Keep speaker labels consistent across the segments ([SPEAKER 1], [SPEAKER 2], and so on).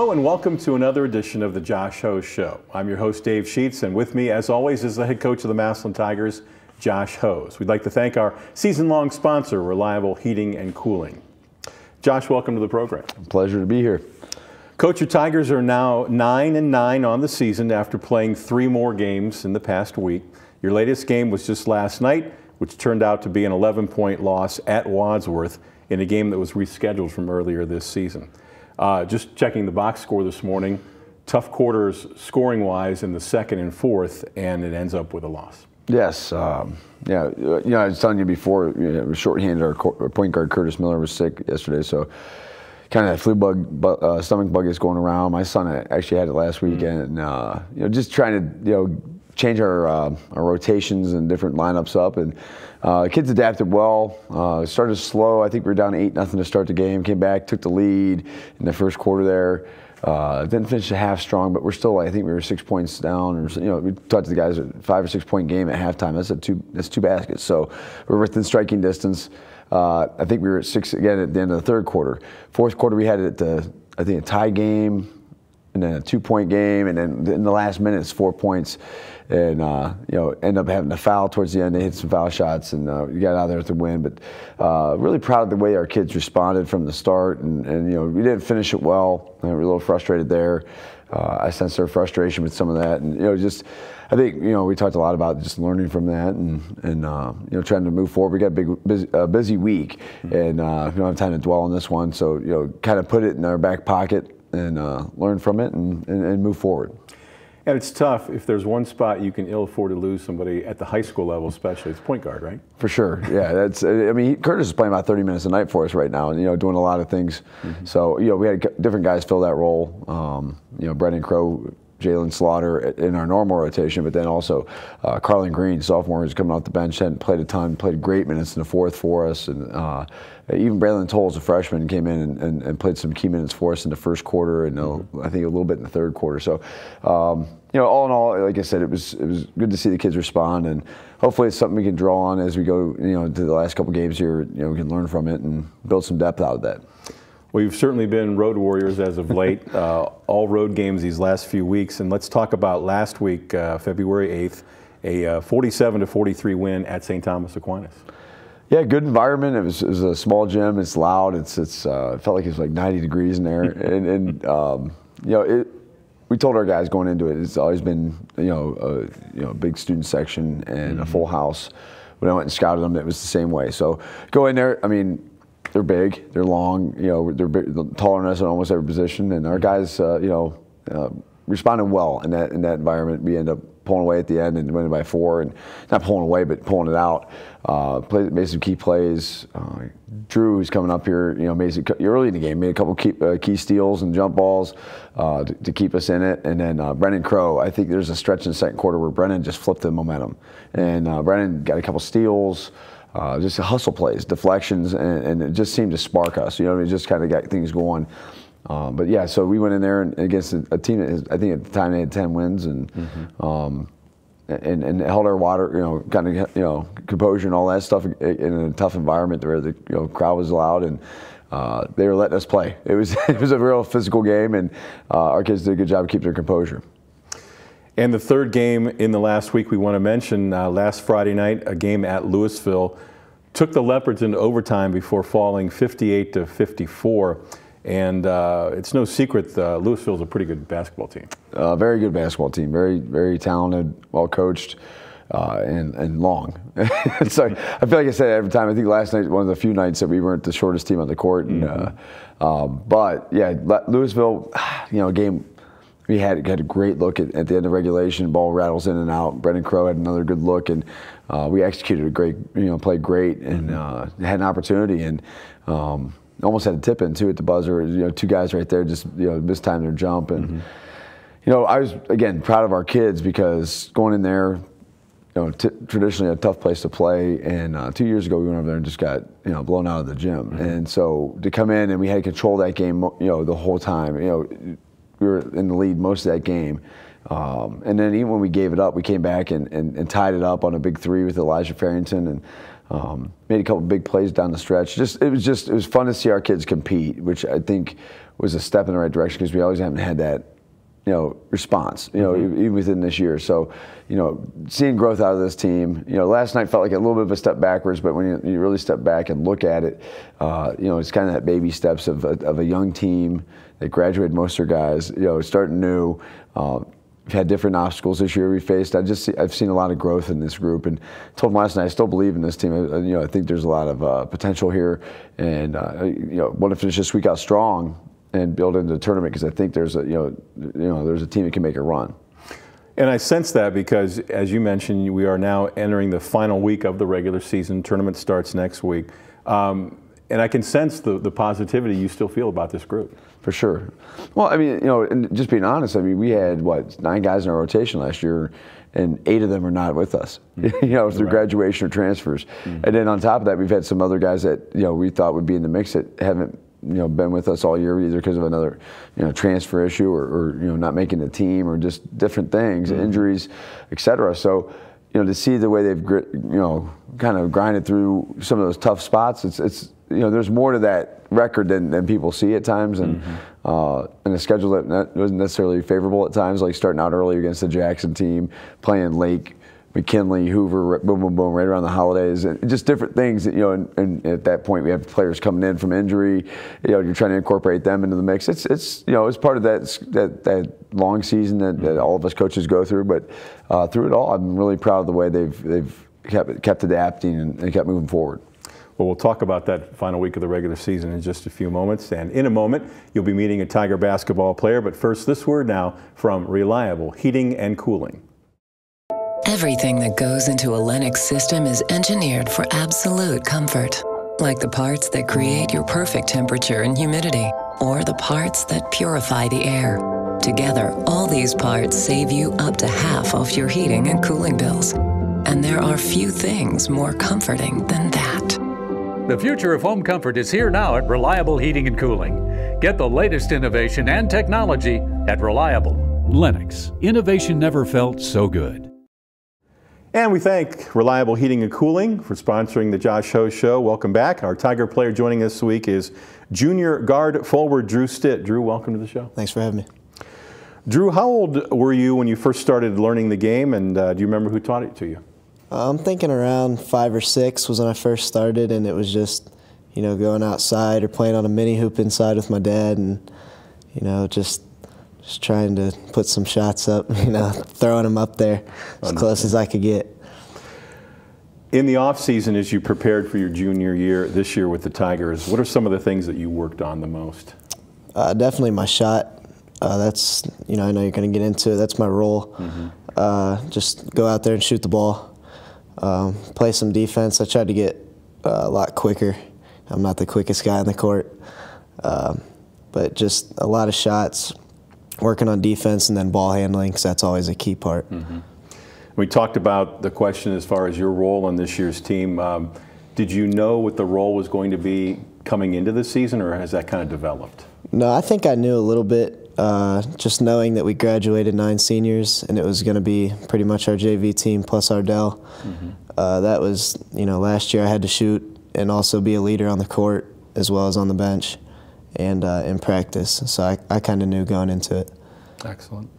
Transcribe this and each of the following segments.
[SPEAKER 1] Hello and welcome to another edition of the Josh Ho Show. I'm your host Dave Sheets, and with me as always is the head coach of the Massillon Tigers, Josh Hose. We'd like to thank our season-long sponsor, Reliable Heating and Cooling. Josh, welcome to the program.
[SPEAKER 2] Pleasure to be here.
[SPEAKER 1] Coach, your Tigers are now 9-9 on the season after playing 3 more games in the past week. Your latest game was just last night, which turned out to be an 11-point loss at Wadsworth in a game that was rescheduled from earlier this season. Just checking the box score this morning, tough quarters scoring-wise in the second and fourth, and it ends up with a loss.
[SPEAKER 2] Yes, I was telling you before, it was shorthanded. Our point guard Curtis Miller was sick yesterday, so kind of that flu bug, stomach bug is going around. My son actually had it last weekend, and just trying to change our rotations and different lineups up, and kids adapted well. Started slow. I think we were down 8-0 to start the game. Came back, took the lead in the first quarter there. Didn't finish the half strong, but we're still, I think we were 6 points down. Or we talked to the guys, a 5 or 6 point game at halftime. That's two baskets. So we're within striking distance. I think we were at 6 again at the end of the third quarter. Fourth quarter we had it at I think a tie game, and then a 2-point game, and then in the last minute it's 4 points, and end up having a foul towards the end. They hit some foul shots, and we got out there to win. But really proud of the way our kids responded from the start, and we didn't finish it well. We were a little frustrated there. I sensed their frustration with some of that, and I think we talked a lot about just learning from that, and trying to move forward. We got a busy week, and we don't have time to dwell on this one, so kind of put it in our back pocket and learn from it and move forward.
[SPEAKER 1] And it's tough. If there's one spot you can ill afford to lose somebody at the high school level, especially, it's point guard, right? For sure.
[SPEAKER 2] Yeah, Curtis is playing about 30 minutes a night for us right now, and doing a lot of things. Mm-hmm. So we had different guys fill that role. Brendan Crow, Jalen Slaughter in our normal rotation, but then also Carlin Green, sophomore, who's coming off the bench, hadn't played a ton, played great minutes in the fourth for us, and even Braylon Tolles, a freshman, came in and played some key minutes for us in the first quarter, and I think a little bit in the third quarter. So, all in all, like I said, it was good to see the kids respond, and hopefully it's something we can draw on as we go, to the last couple games here. We can learn from it and build some depth out of that.
[SPEAKER 1] Well, you've certainly been road warriors as of late, all road games these last few weeks. And let's talk about last week, February 8th, a 47-43 win at St. Thomas Aquinas. Yeah,
[SPEAKER 2] good environment. It was a small gym. It's loud. It felt like it was like 90 degrees in there. and we told our guys going into it, it's always been a big student section and a full house. When I went and scouted them, it was the same way. So go in there. They're big, they're long, they're taller than us in almost every position, and our guys, responded well in that environment. We end up pulling away at the end and winning by 4, and not pulling away, but pulling it out. Made some key plays. Drew, who's coming up here, early in the game, made a couple key steals and jump balls to keep us in it. And then Brendan Crow, I think there's a stretch in the second quarter where Brendan just flipped the momentum, and Brendan got a couple steals. Just hustle plays, deflections, and it just seemed to spark us. It just kind of got things going. But yeah, so we went in there against a team that I think at the time they had 10 wins, and held our water, kind of composure and all that stuff in a tough environment where the crowd was loud, and they were letting us play. It was a real physical game, and our kids did a good job of keeping their composure.
[SPEAKER 1] And the third game in the last week we want to mention, last Friday night, a game at Louisville, took the Leopards into overtime before falling 58-54. And it's no secret Louisville's a pretty good basketball team.
[SPEAKER 2] Very good basketball team, very, very talented, well coached, and long. So I feel like I said every time. I think last night was one of the few nights that we weren't the shortest team on the court. And, but yeah, Louisville, game. We had a great look at the end of regulation. Ball rattles in and out. Brendan Crow had another good look, and we executed a great, played great, and had an opportunity, and almost had a tip in too at the buzzer. 2 guys right there just mistimed their jump, and I was again proud of our kids because going in there, traditionally a tough place to play, and 2 years ago we went over there and just got blown out of the gym, and so to come in and we had control that game, the whole time, we were in the lead most of that game. And then even when we gave it up, we came back and tied it up on a big 3 with Elijah Farrington. And Made a couple big plays down the stretch. It was fun to see our kids compete, which I think was a step in the right direction because we always haven't had that, response, even within this year. So, seeing growth out of this team, last night felt like a little bit of a step backwards, but when you really step back and look at it, it's kind of that baby steps of a young team that graduated most of their guys, starting new. We've had different obstacles this year we faced. I've seen a lot of growth in this group, and told them last night I still believe in this team. I think there's a lot of potential here, and want to finish this week out strong and build into the tournament because I think there's there's a team that can make a run.
[SPEAKER 1] And I sense that because, as you mentioned, we are now entering the final week of the regular season. Tournament starts next week. And I can sense the positivity you still feel about this group.
[SPEAKER 2] For sure. Well, I mean, and just being honest, I mean, we had, 9 guys in our rotation last year, and 8 of them are not with us, through graduation or transfers. And then on top of that, we've had some other guys that, we thought would be in the mix that haven't, been with us all year either because of another, transfer issue or not making the team or just different things, injuries, et cetera. So, to see the way they've, kind of grinded through some of those tough spots, it's there's more to that record than people see at times, and a schedule that wasn't necessarily favorable at times, like starting out early against the Jackson team, playing Lake, McKinley, Hoover, boom, boom, boom, right around the holidays, and just different things that, and at that point we have players coming in from injury, you're trying to incorporate them into the mix. It's it's part of that long season that all of us coaches go through, but through it all, I'm really proud of the way they've kept adapting and kept moving forward.
[SPEAKER 1] Well, we'll talk about that final week of the regular season in just a few moments. And in a moment, you'll be meeting a Tiger basketball player. But first, this word now from Reliable Heating and Cooling.
[SPEAKER 3] Everything that goes into a Lennox system is engineered for absolute comfort. Like the parts that create your perfect temperature and humidity, or the parts that purify the air. Together, all these parts save you up to half off your heating and cooling bills. And there are few things more comforting than that.
[SPEAKER 4] The future of home comfort is here now at Reliable Heating and Cooling. Get the latest innovation and technology at Reliable.
[SPEAKER 5] Lennox. Innovation never felt so good.
[SPEAKER 1] And we thank Reliable Heating and Cooling for sponsoring the Josh Ho Show. Welcome back. Our Tiger player joining us this week is junior guard forward Drew Stitt. Drew, welcome to the show.
[SPEAKER 6] Thanks for having me.
[SPEAKER 1] Drew, how old were you when you first started learning the game, and do you remember who taught it to you?
[SPEAKER 6] I'm thinking around 5 or 6 was when I first started, and it was just, going outside or playing on a mini hoop inside with my dad, and, just trying to put some shots up, throwing them up there as close as I could get.
[SPEAKER 1] In the off season, as you prepared for your junior year this year with the Tigers, what are some of the things that you worked on the most?
[SPEAKER 6] Definitely my shot. That's, I know you're going to get into it. That's my role. Just go out there and shoot the ball. Play some defense. I tried to get a lot quicker. I'm not the quickest guy on the court, but just a lot of shots, working on defense, and then ball handling, because that's always a key part.
[SPEAKER 1] We talked about the question as far as your role on this year's team. Did you know what the role was going to be coming into the season, or has that kind of developed?
[SPEAKER 6] No, I think I knew a little bit. Just knowing that we graduated 9 seniors and it was going to be pretty much our JV team plus our Dell. That was, last year I had to shoot and also be a leader on the court as well as on the bench and in practice. So I kind of knew going into it.
[SPEAKER 1] Excellent.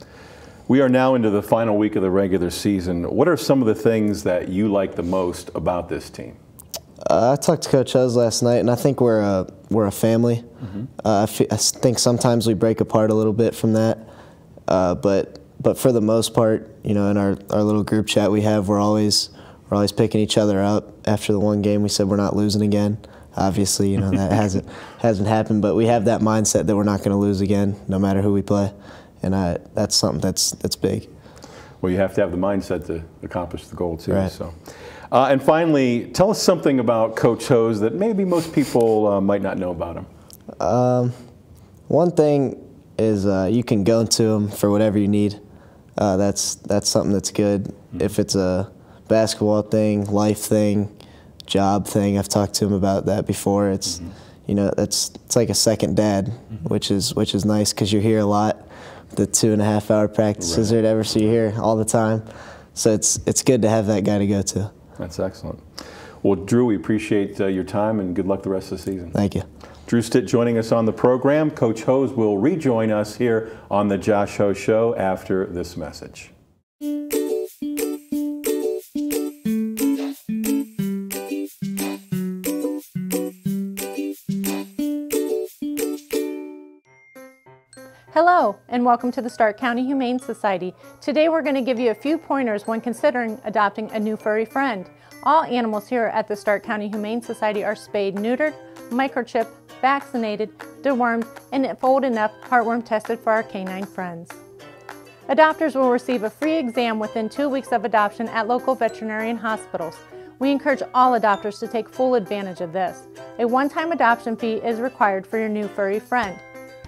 [SPEAKER 1] We are now into the final week of the regular season. What are some of the things that you like the most about this team?
[SPEAKER 6] I talked to Coach Huz last night, and I think we're a family. I think sometimes we break apart a little bit from that, but for the most part, in our little group chat we have, we're always picking each other up. After the one game, we said we're not losing again. Obviously, that hasn't happened, but we have that mindset that we're not going to lose again, no matter who we play, and that's something that's big.
[SPEAKER 1] Well, you have to have the mindset to accomplish the goal too.
[SPEAKER 6] Right.
[SPEAKER 1] So. And finally, tell us something about Coach Hose that maybe most people might not know about him.
[SPEAKER 6] One thing is you can go to him for whatever you need. That's something that's good. If it's a basketball thing, life thing, job thing, I've talked to him about that before. It's it's like a second dad, which is nice because you're here a lot. The 2.5-hour practices or whatever, so you're here all the time. So it's good to have that guy to go to.
[SPEAKER 1] That's excellent. Well, Drew, we appreciate your time and good luck the rest of the season.
[SPEAKER 6] Thank you.
[SPEAKER 1] Drew Stitt joining us on the program. Coach Hose will rejoin us here on the Josh Hose Show after this message.
[SPEAKER 7] Hello, and welcome to the Stark County Humane Society. Today we're going to give you a few pointers when considering adopting a new furry friend. All animals here at the Stark County Humane Society are spayed, neutered, microchipped, vaccinated, dewormed, and if old enough, heartworm tested for our canine friends. Adopters will receive a free exam within 2 weeks of adoption at local veterinarian hospitals. We encourage all adopters to take full advantage of this. A one-time adoption fee is required for your new furry friend.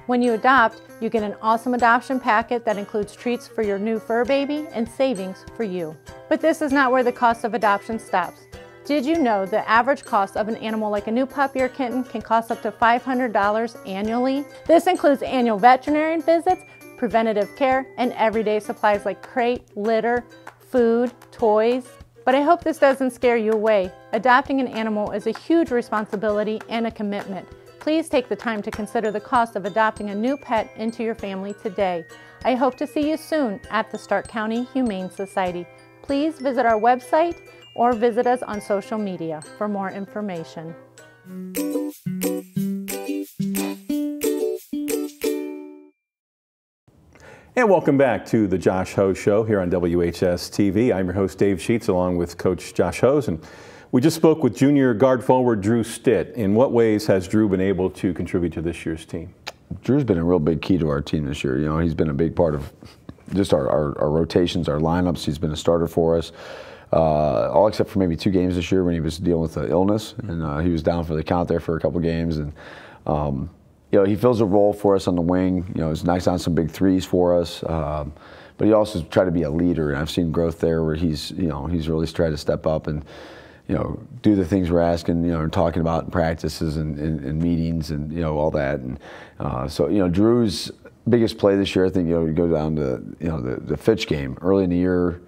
[SPEAKER 7] When you adopt, you get an awesome adoption packet that includes treats for your new fur baby and savings for you. But this is not where the cost of adoption stops. Did you know the average cost of an animal like a new puppy or kitten can cost up to $500 annually? This includes annual veterinarian visits, preventative care, and everyday supplies like crate, litter, food, toys. But I hope this doesn't scare you away. Adopting an animal is a huge responsibility and a commitment. Please take the time to consider the cost of adopting a new pet into your family today. I hope to see you soon at the Stark County Humane Society. Please visit our website or visit us on social media for more information.
[SPEAKER 1] And welcome back to the Josh Hose Show here on WHS-TV. I'm your host, Dave Sheets, along with Coach Josh Hose. And we just spoke with junior guard forward Drew Stitt. In what ways has Drew been able to contribute to this year's team?
[SPEAKER 2] Drew's been a real big key to our team this year. You know, he's been a big part of just our rotations, our lineups. He's been a starter for us, all except for maybe 2 games this year when he was dealing with an illness, and he was down for the count there for a couple games. And you know, he fills a role for us on the wing. You know, he's knocks down some big threes for us. But he also tried to be a leader, and I've seen growth there where he's really tried to step up and do the things we're asking, and talking about in practices and meetings and, all that. And so, Drew's biggest play this year, I think, we go down to, the Fitch game early in the year.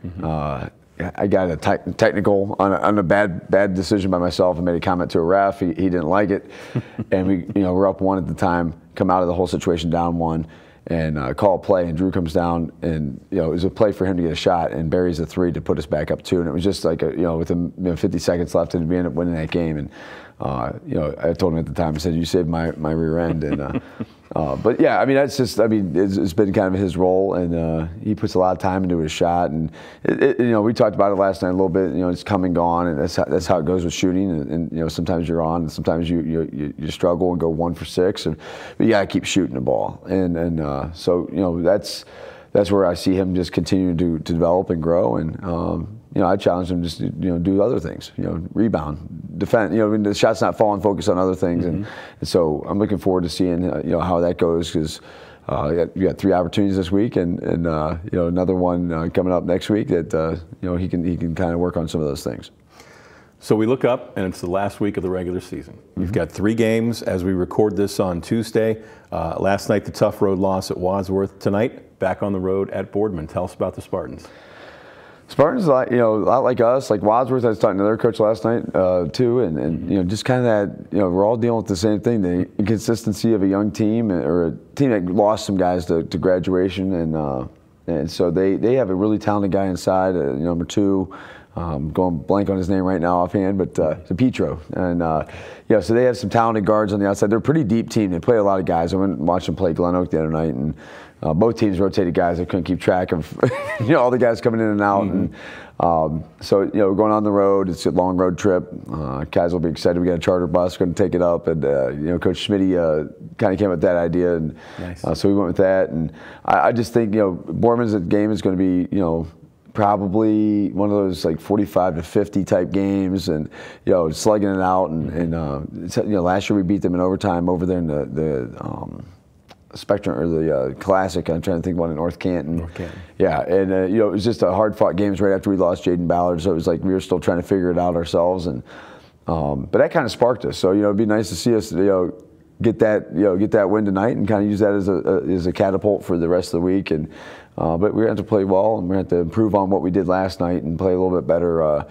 [SPEAKER 2] I got a technical on a bad decision by myself and made a comment to a ref. He didn't like it. And we, we're up 1 at the time, come out of the whole situation down 1. And call a play, and Drew comes down, and it was a play for him to get a shot, and buries a 3 to put us back up 2, and it was just like with 50 seconds left, and we ended up winning that game. And I told him at the time, I said, "You saved my rear end." And but yeah, I mean, that's just, it's been kind of his role, and he puts a lot of time into his shot, and we talked about it last night a little bit. It's come and gone, and that's how it goes with shooting. And sometimes you're on, and sometimes you struggle and go 1 for 6, but you gotta keep shooting the ball, and so that's where I see him just continuing to develop and grow. And I challenge him just to do other things, rebound, defend. When the shot's not falling, focus on other things. And so I'm looking forward to seeing how that goes, because you got 3 opportunities this week, and another one coming up next week that he can kind of work on some of those things.
[SPEAKER 1] So we look up, and it's the last week of the regular season. We've got 3 games as we record this on Tuesday. Last night, the tough road loss at Wadsworth. Tonight, back on the road at Boardman. Tell us about the Spartans.
[SPEAKER 2] Spartans, a lot like us, like Wadsworth. I was talking to their coach last night too, and just kind of that, we're all dealing with the same thing: the inconsistency of a young team, or a team that lost some guys to graduation, and so they have a really talented guy inside, number 2. Going blank on his name right now offhand, but Petro. And so they have some talented guards on the outside. They're a pretty deep team. They play a lot of guys. I went and watched them play Glen Oak the other night, and both teams rotated guys. I couldn't keep track of all the guys coming in and out. And so we're going on the road. It's a long road trip. Guys will be excited. We got a charter bus, going to take it up, and Coach Schmitty kind of came up with that idea, and
[SPEAKER 1] nice.
[SPEAKER 2] So we went with that. And I just think Boardman's game is going to be probably one of those like 45 to 50 type games, and slugging it out. And last year we beat them in overtime over there in the Spectrum, or the Classic. I'm trying to think about it, North Canton. Yeah, and it was just a hard fought games right after we lost Jaden Ballard, so it was like we were still trying to figure it out ourselves. And but that kind of sparked us. So it'd be nice to see us get that win tonight, and kind of use that as a catapult for the rest of the week. And but we're going to have to play well, and we're going to have to improve on what we did last night and play a little bit better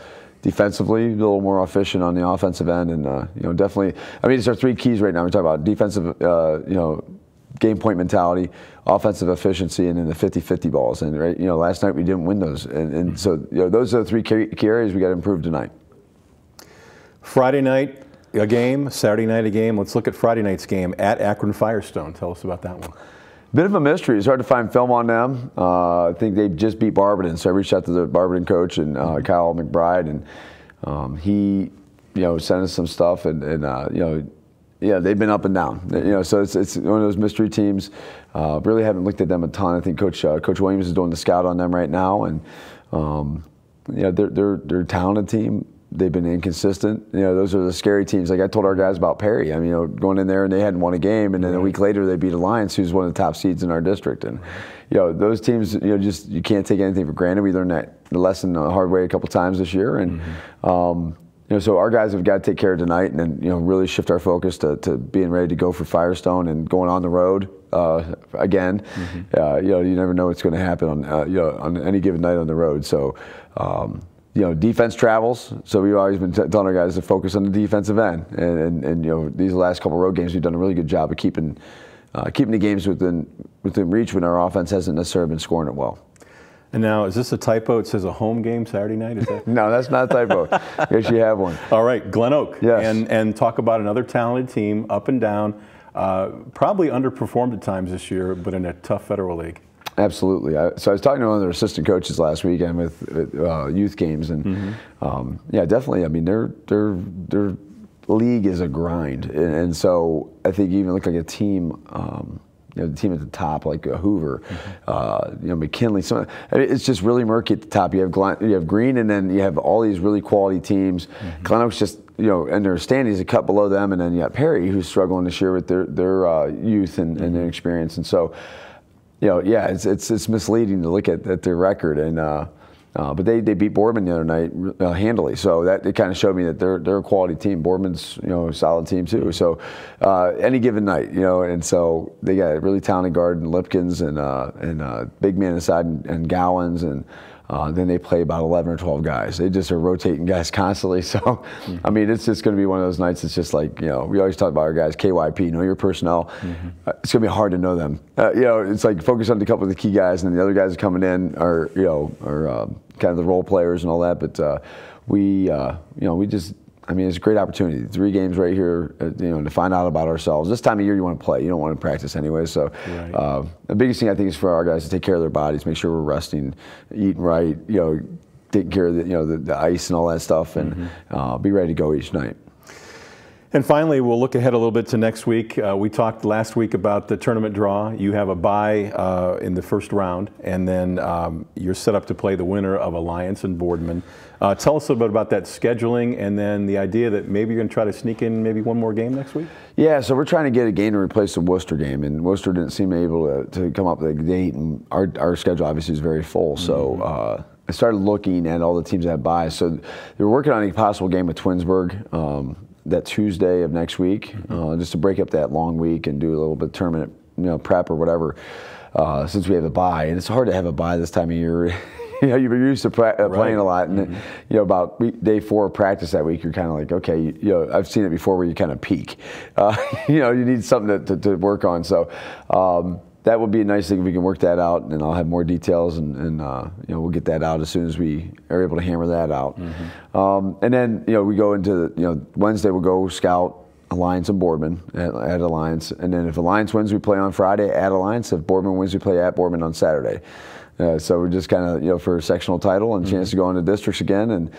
[SPEAKER 2] defensively, a little more efficient on the offensive end, and definitely. I mean, it's our 3 keys right now. We're talking about defensive, game point mentality, offensive efficiency, and then the 50-50 balls. And last night we didn't win those, and so those are the 3 key areas we got to improve tonight.
[SPEAKER 1] Friday night a game, Saturday night a game. Let's look at Friday night's game at Akron Firestone. Tell us about that one.
[SPEAKER 2] Bit of a mystery. It's hard to find film on them. I think they just beat Barberton, so I reached out to the Barberton coach and Kyle McBride, and he, sent us some stuff, and they've been up and down. So it's one of those mystery teams. Really haven't looked at them a ton. I think Coach Williams is doing the scout on them right now, and they're a talented team. They've been inconsistent. Those are the scary teams. Like I told our guys about Perry. I mean, going in there and they hadn't won a game, and then a week later they beat Alliance, who's one of the top seeds in our district. And those teams, you can't take anything for granted. We learned that lesson the hard way a couple times this year, and so our guys have got to take care of tonight, and then really shift our focus to being ready to go for Firestone and going on the road again. You never know what's going to happen on any given night on the road. So. Defense travels, so we've always been telling our guys to focus on the defensive end, and these last couple road games we've done a really good job of keeping the games within reach when our offense hasn't necessarily been scoring it well.
[SPEAKER 1] And now, is this a typo? It says a home game Saturday night? Is that?
[SPEAKER 2] No, that's not a typo. I guess you have one.
[SPEAKER 1] All right, Glen Oak.
[SPEAKER 2] Yes.
[SPEAKER 1] And talk about another talented team, up and down, probably underperformed at times this year, but in a tough Federal League.
[SPEAKER 2] Absolutely. So I was talking to one of their assistant coaches last weekend with youth games, and definitely. I mean, their league is a grind, and so I think you even look like a team. The team at the top, like Hoover, McKinley. It's just really murky at the top. You have Green, and then you have all these really quality teams. Glen Oak's just and their standings a cut below them, and then you got Perry, who's struggling this year with their youth and their experience, and so. It's misleading to look at their record, and but they beat Boardman the other night handily. So that it kind of showed me that they're a quality team. Boardman's a solid team too. So any given night, and so they got a really talented guard in Lipkins and big man inside and Gowans, and then they play about 11 or 12 guys. They just are rotating guys constantly. So I mean, it's just going to be one of those nights. It's just like we always talk about our guys. KYP, know your personnel. It's going to be hard to know them. It's like focus on a couple of the key guys, and then the other guys coming in are kind of the role players and all that. But we just. I mean, it's a great opportunity. 3 games right here, to find out about ourselves. This time of year, you want to play. You don't want to practice anyway. So, the biggest thing I think is for our guys to take care of their bodies, make sure we're resting, eating right, taking care of the ice and all that stuff, and be ready to go each night.
[SPEAKER 1] And finally, we'll look ahead a little bit to next week. We talked last week about the tournament draw. You have a bye in the first round, and then you're set up to play the winner of Alliance and Boardman. Tell us a little bit about that scheduling, and then the idea that maybe you're going to try to sneak in maybe one more game next week? Yeah,
[SPEAKER 2] so we're trying to get a game to replace the Worcester game, and Worcester didn't seem able to come up with a date, and our schedule obviously is very full. So I started looking at all the teams that have byes. So they were working on a possible game with Twinsburg. That Tuesday of next week, just to break up that long week and do a little bit of tournament, prep or whatever, since we have a bye. And it's hard to have a bye this time of year. You're used to playing a lot, and about day 4 of practice that week, you're kind of like, okay, I've seen it before where you kind of peak. You need something to work on. So that would be a nice thing if we can work that out, and I'll have more details, and we'll get that out as soon as we are able to hammer that out. And then we go into Wednesday, we'll go scout Alliance and Boardman at Alliance, and then if Alliance wins, we play on Friday at Alliance. If Boardman wins, we play at Boardman on Saturday. So we're just kind of for a sectional title and a chance to go into districts again. And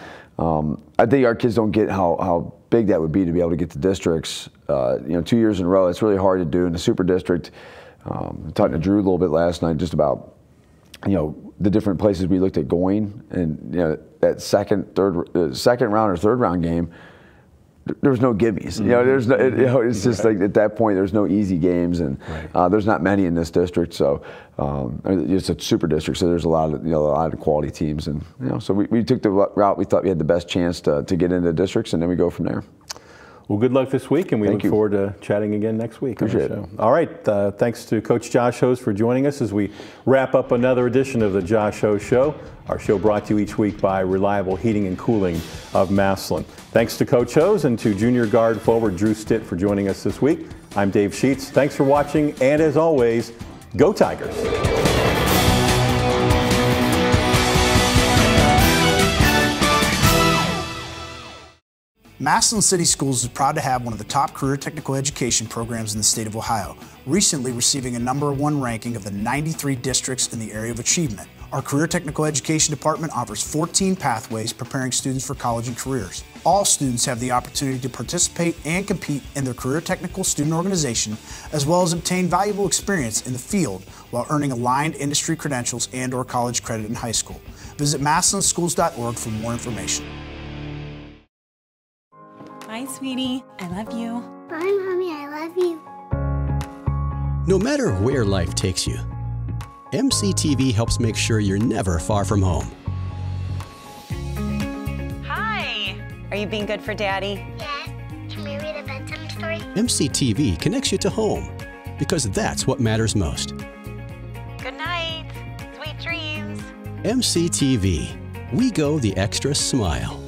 [SPEAKER 2] I think our kids don't get how big that would be to be able to get to districts. 2 years in a row, it's really hard to do in the super district. Talking to Drew a little bit last night just about the different places we looked at going, and that second round or third round game, there was no gimmies. There's no, it's just like at that point there's no easy games, and there's not many in this district. So it's a super district, so there's a lot of quality teams, and so we took the route we thought we had the best chance to get into districts, and then we go from there.
[SPEAKER 1] Well, good luck this week, and we
[SPEAKER 2] Thank
[SPEAKER 1] look
[SPEAKER 2] you.
[SPEAKER 1] forward to chatting again next week.
[SPEAKER 2] Appreciate
[SPEAKER 1] on the show. All right, thanks to Coach Josh Hose for joining us as we wrap up another edition of the Josh Hose Show. Our show brought to you each week by Reliable Heating and Cooling of Massillon. Thanks to Coach Hose and to junior guard forward Drew Stitt for joining us this week. I'm Dave Sheets. Thanks for watching, and as always, go Tigers!
[SPEAKER 8] Massillon City Schools is proud to have one of the top career technical education programs in the state of Ohio, recently receiving a #1 ranking of the 93 districts in the area of achievement. Our Career Technical Education Department offers 14 pathways preparing students for college and careers. All students have the opportunity to participate and compete in their career technical student organization, as well as obtain valuable experience in the field while earning aligned industry credentials and/or college credit in high school. Visit massillonschools.org for more information.
[SPEAKER 9] Bye, sweetie. I love you.
[SPEAKER 10] Bye, Mommy. I love you.
[SPEAKER 11] No matter where life takes you, MCTV helps make sure you're never far from home.
[SPEAKER 9] Hi. Are you being good for Daddy?
[SPEAKER 10] Yes. Can we read a bedtime story?
[SPEAKER 11] MCTV connects you to home because that's what matters most.
[SPEAKER 9] Good night. Sweet dreams.
[SPEAKER 11] MCTV. We go the extra smile.